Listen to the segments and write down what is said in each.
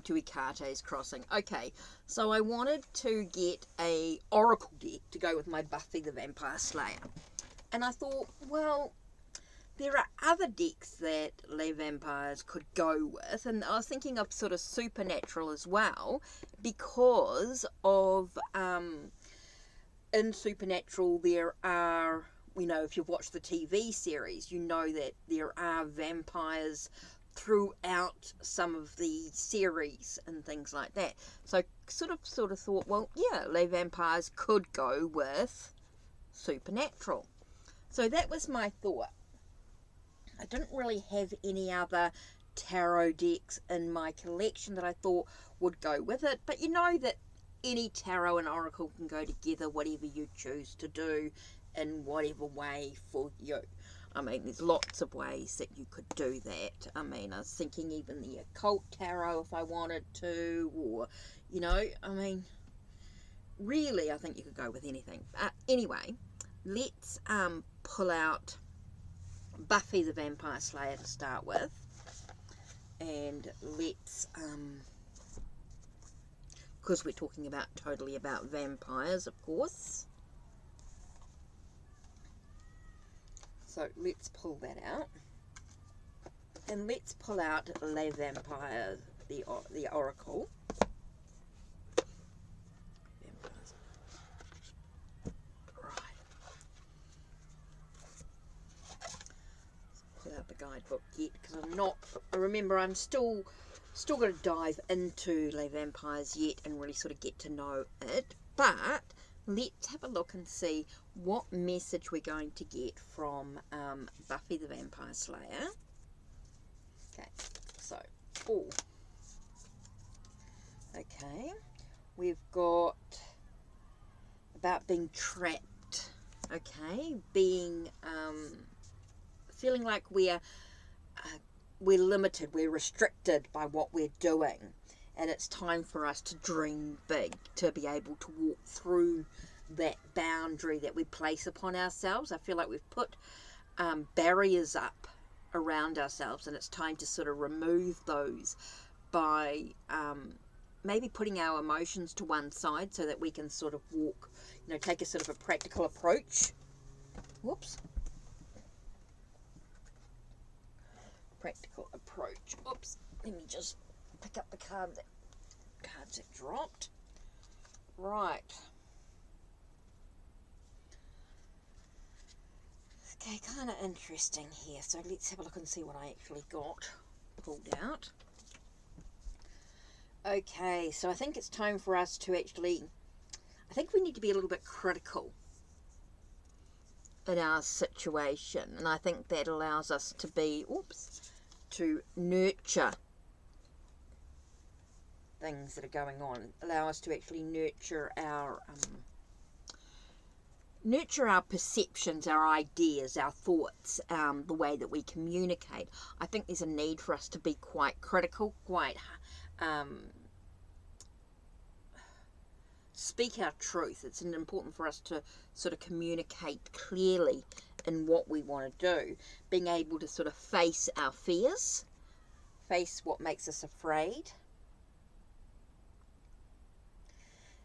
to Hecate's Crossing. Okay, so I wanted to get a oracle deck to go with my Buffy the Vampire Slayer. And I thought, well, there are other decks that Les Vampires could go with, and I was thinking of sort of supernatural as well, because of in Supernatural there are, you know, if you've watched the TV series, you know that there are vampires throughout some of the series and things like that. So sort of thought, well, yeah, Les Vampires could go with Supernatural. So that was my thought. I didn't really have any other tarot decks in my collection that I thought would go with it, but you know that any tarot and oracle can go together, whatever you choose to do in whatever way for you. I mean, there's lots of ways that you could do that. I mean, I was thinking even the occult tarot if I wanted to, or, you know, I mean, really, I think you could go with anything. Anyway, let's pull out Buffy the Vampire Slayer to start with, and let's because we're talking about totally about vampires, of course, so let's pull that out, and let's pull out Les Vampires, the oracle. The guidebook yet, because I'm still going to dive into Les Vampires yet and really sort of get to know it, but let's have a look and see what message we're going to get from Buffy the Vampire Slayer. Okay, so okay, we've got about being trapped, okay, being feeling like we're limited, we're restricted by what we're doing, and it's time for us to dream big, to be able to walk through that boundary that we place upon ourselves. I feel like we've put barriers up around ourselves, and it's time to sort of remove those by maybe putting our emotions to one side so that we can sort of walk, you know, take a sort of a practical approach. Whoops. Practical approach. Oops, let me just pick up the cards that dropped. Right. Okay, kind of interesting here. So let's have a look and see what I actually got pulled out. Okay, so I think it's time for us to actually, I think we need to be a little bit critical in our situation, and I think that allows us to be, to nurture things that are going on, allow us to actually nurture our perceptions, our ideas, our thoughts, the way that we communicate. I think there's a need for us to be quite critical, quite speak our truth. It's important for us to sort of communicate clearly in what we want to do, being able to sort of face our fears, face what makes us afraid.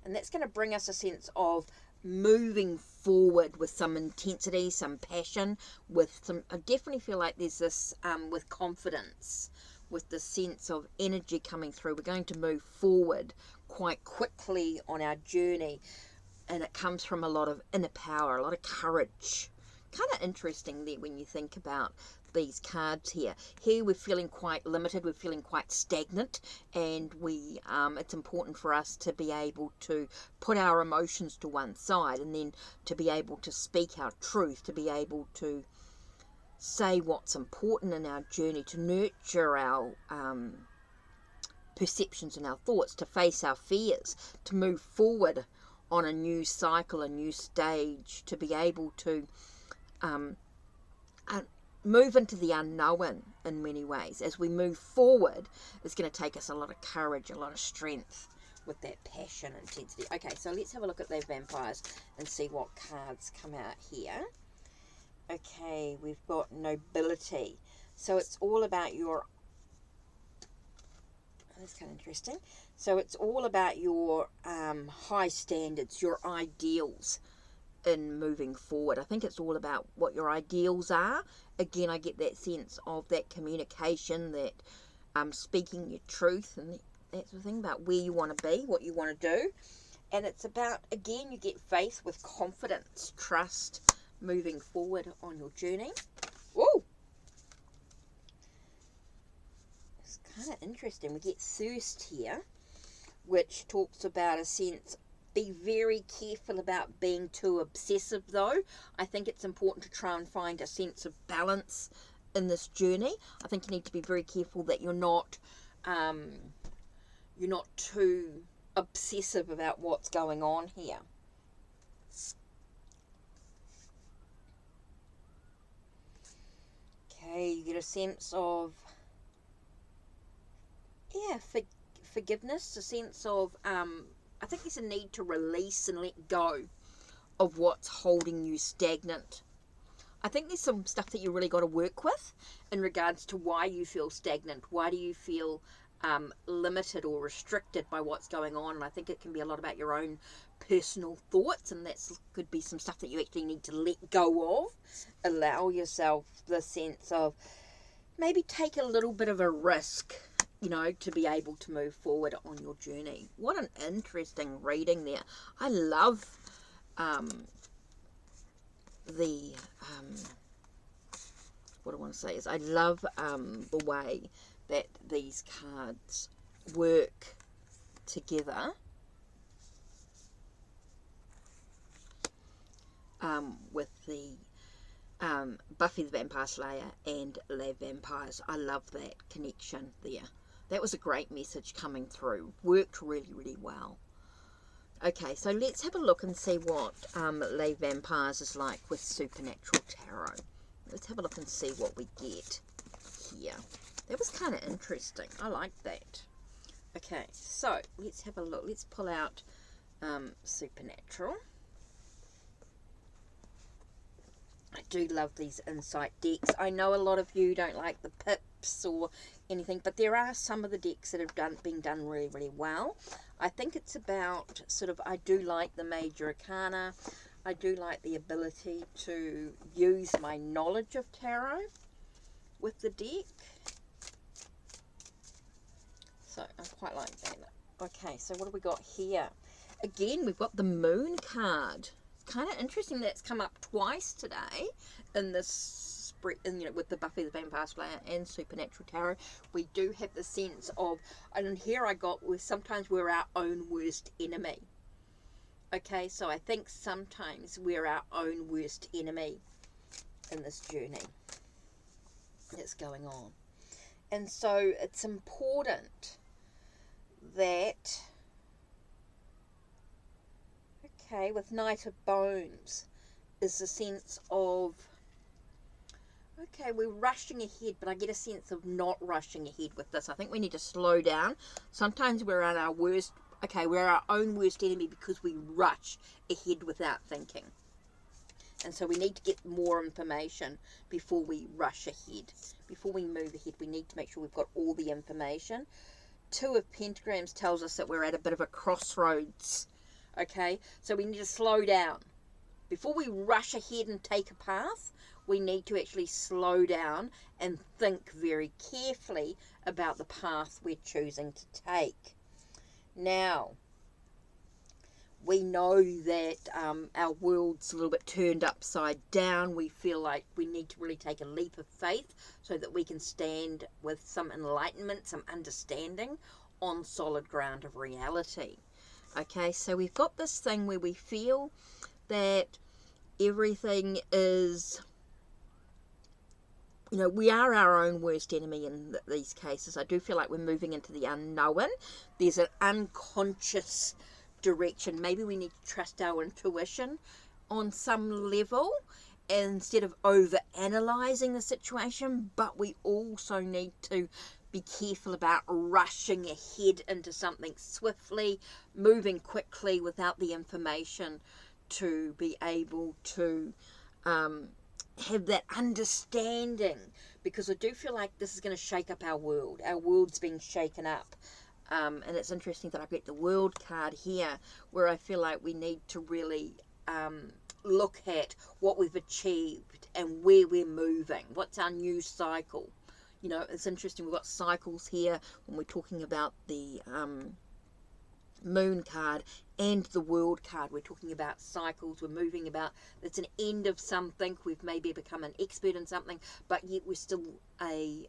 And that's going to bring us a sense of moving forward with some intensity, some passion, with some, I definitely feel like there's this, with confidence, with the sense of energy coming through. We're going to move forward quite quickly on our journey, and it comes from a lot of inner power, a lot of courage. Kind of interesting there when you think about these cards here. Here we're feeling quite limited, we're feeling quite stagnant, and it's important for us to be able to put our emotions to one side, and then to be able to speak our truth, to be able to say what's important in our journey, to nurture our perceptions and our thoughts, to face our fears, to move forward on a new cycle, a new stage, to be able to move into the unknown in many ways. As we move forward, it's going to take us a lot of courage, a lot of strength with that passion and intensity. Okay, so let's have a look at those vampires and see what cards come out here. Okay, we've got nobility. So it's all about your That's kind of interesting. So it's all about your high standards, your ideals in moving forward. I think it's all about what your ideals are. Again, I get that sense of that communication, that speaking your truth and that sort of thing, about where you want to be, what you want to do. And it's about, again, you get faith with confidence, trust, moving forward on your journey. Woo! It's kind of interesting. We get thirst here, which talks about a sense, be very careful about being too obsessive though. I think it's important to try and find a sense of balance in this journey. I think you need to be very careful that you're not too obsessive about what's going on here. Okay, you get a sense of, yeah, forgiveness, a sense of, I think there's a need to release and let go of what's holding you stagnant. I think there's some stuff that you really got to work with in regards to why you feel stagnant. Why do you feel limited or restricted by what's going on? And I think it can be a lot about your own personal thoughts, and that could be some stuff that you actually need to let go of. Allow yourself the sense of maybe take a little bit of a risk, to be able to move forward on your journey. What an interesting reading there. I love what I want to say is I love the way that these cards work together with the Buffy the Vampire Slayer and Lab Vampires. I love that connection there. That was a great message coming through. Worked really, really well. Okay, so let's have a look and see what Lab Vampires is like with Supernatural Tarot. Let's have a look and see what we get here. That was kind of interesting. I like that. Okay, so let's have a look. Let's pull out Supernatural. I do love these insight decks. I know a lot of you don't like the pips or anything, but there are some of the decks that have been done really, really well. I think it's about I do like the Major Arcana. I do like the ability to use my knowledge of tarot with the deck. So I quite like that. Okay, so what have we got here? Again, we've got the Moon card. Kind of interesting that it's come up twice today in this spread, with the Buffy the Vampire Slayer and Supernatural Tarot. We do have the sense of, and here I got, sometimes we're our own worst enemy. Okay, so I think sometimes we're our own worst enemy in this journey that's going on. And so it's important that, okay, with Knight of Bones is a sense of, okay, we're rushing ahead, but I get a sense of not rushing ahead with this. I think we need to slow down. Sometimes we're at our worst, we're our own worst enemy because we rush ahead without thinking. And so we need to get more information before we rush ahead. Before we move ahead, we need to make sure we've got all the information. Two of Pentagrams tells us that we're at a bit of a crossroads. Okay, so we need to slow down. Before we rush ahead and take a path, we need to actually slow down and think very carefully about the path we're choosing to take. Now, we know that our world's a little bit turned upside down. We feel like we need to really take a leap of faith so that we can stand with some enlightenment, some understanding on solid ground of reality. Okay, so we've got this thing where we feel that everything is, we are our own worst enemy in these cases. I do feel like we're moving into the unknown. There's an unconscious direction. Maybe we need to trust our intuition on some level instead of over-analysing the situation, but we also need to be careful about rushing ahead into something swiftly, moving quickly without the information to be able to have that understanding, because I do feel like this is going to shake up our world. Our world's being shaken up And it's interesting that I get the World card here, where I feel like we need to really look at what we've achieved and where we're moving. What's our new cycle? You know, it's interesting. We've got cycles here when we're talking about the Moon card and the World card. We're talking about cycles. We're moving about. It's an end of something. We've maybe become an expert in something, but yet we're still a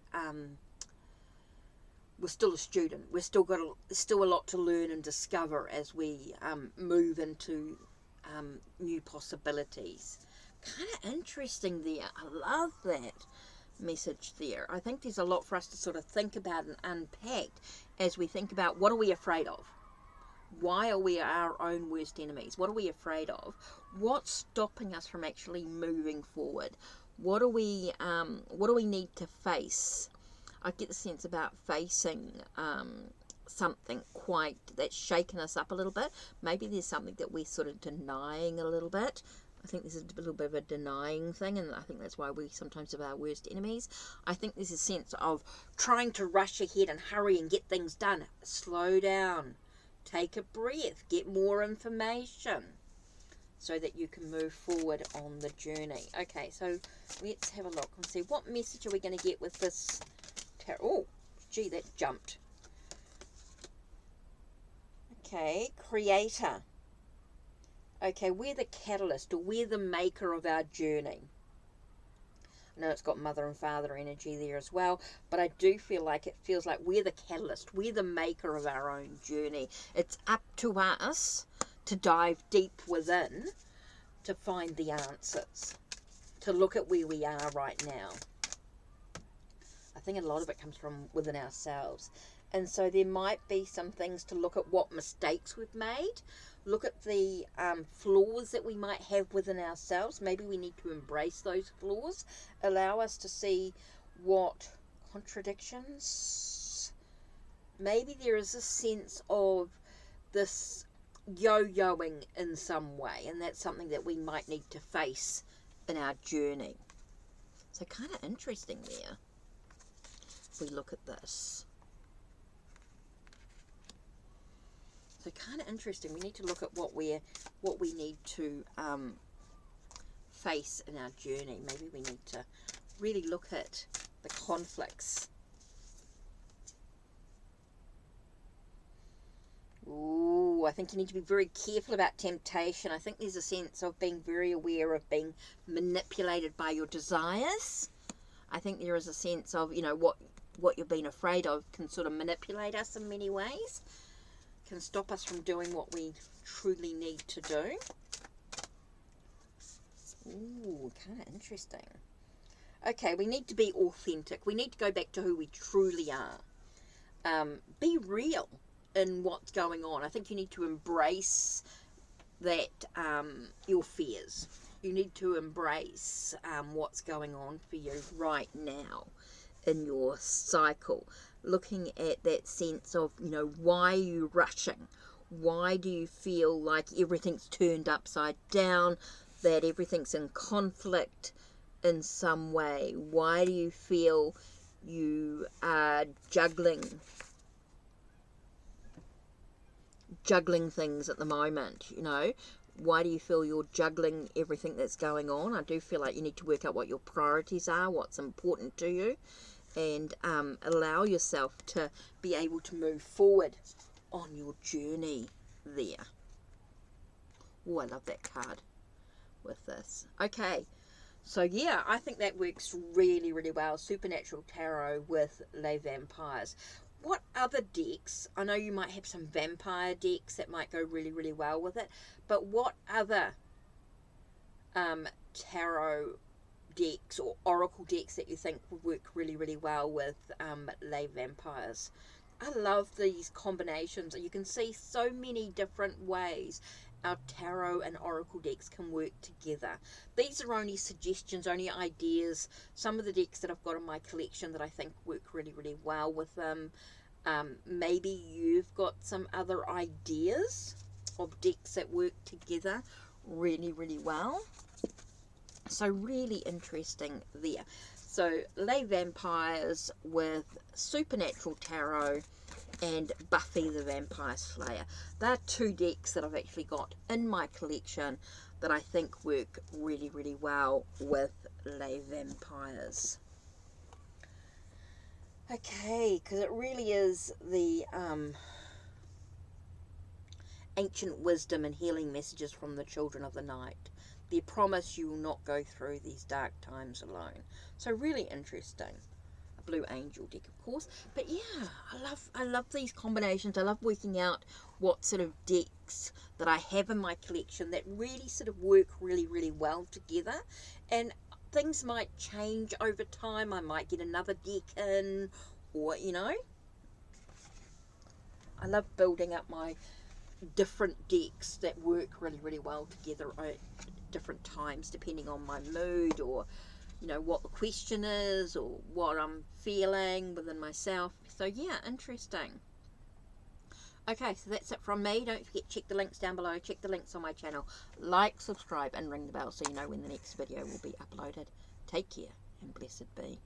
student. We're still a lot to learn and discover as we move into new possibilities. Kind of interesting there. I love that message there. I think there's a lot for us to sort of think about and unpack as we think about what are we afraid of? Why are we our own worst enemies? What are we afraid of? What's stopping us from actually moving forward? What do we need to face? I get the sense about facing something quite that's shaken us up a little bit. Maybe there's something that we're sort of denying a little bit. I think this is a little bit of a denying thing, and I think that's why we sometimes have our worst enemies. I think there's a sense of trying to rush ahead and hurry and get things done. Slow down. Take a breath. Get more information so that you can move forward on the journey. Okay, so let's have a look and see what message are we going to get with this tarot. Oh, gee, that jumped. Okay, creator. Okay, we're the catalyst, or we're the maker of our journey. I know it's got mother and father energy there as well, but I do feel like it feels like we're the catalyst. We're the maker of our own journey. It's up to us to dive deep within to find the answers, to look at where we are right now. I think a lot of it comes from within ourselves. And so there might be some things to look at what mistakes we've made, look at the flaws that we might have within ourselves. Maybe we need to embrace those flaws, allow us to see what contradictions. Maybe there is a sense of this yo-yoing in some way, and that's something that we might need to face in our journey. So kind of interesting there if we look at this. So kind of interesting. We need to look at what we need to face in our journey. Maybe we need to really look at the conflicts. Ooh, I think you need to be very careful about temptation. I think there's a sense of being very aware of being manipulated by your desires. I think there is a sense of, you know, what you've been afraid of can sort of manipulate us in many ways. Can stop us from doing what we truly need to do. Ooh, kind of interesting. Okay, we need to be authentic. We need to go back to who we truly are. Be real in what's going on. I think you need to embrace that, your fears. You need to embrace what's going on for you right now in your cycle. Looking at that sense of, you know, why are you rushing? Why do you feel like everything's turned upside down, that everything's in conflict in some way? Why do you feel you are juggling things at the moment, you know? Why do you feel you're juggling everything that's going on? I do feel like you need to work out what your priorities are, what's important to you, and allow yourself to be able to move forward on your journey there. Oh, I love that card with this. Okay, so yeah, I think that works really, really well. Supernatural Tarot with Les Vampires. What other decks? I know you might have some vampire decks that might go really, really well with it, but what other tarot decks or oracle decks that you think would work really, really well with Les Vampires? I love these combinations. You can see so many different ways our tarot and oracle decks can work together. These are only suggestions, only ideas. Some of the decks that I've got in my collection that I think work really, really well with them. Maybe you've got some other ideas of decks that work together really, really well. So really interesting there. So Les Vampires with Supernatural Tarot and Buffy the Vampire Slayer. There are two decks that I've actually got in my collection that I think work really, really well with Les Vampires. Okay, because it really is the ancient wisdom and healing messages from the children of the night. They promise you will not go through these dark times alone. So really interesting. A Blue Angel deck, of course. But yeah, I love these combinations. I love working out what sort of decks that I have in my collection that really sort of work really, really well together. And things might change over time. I might get another deck in, or, you know. I love building up my different decks that work really, really well together at different times, depending on my mood, or you know what the question is, or what I'm feeling within myself. So yeah, interesting. Okay, so that's it from me. Don't forget, check the links down below, check the links on my channel, like, subscribe and ring the bell so you know when the next video will be uploaded. Take care and blessed be.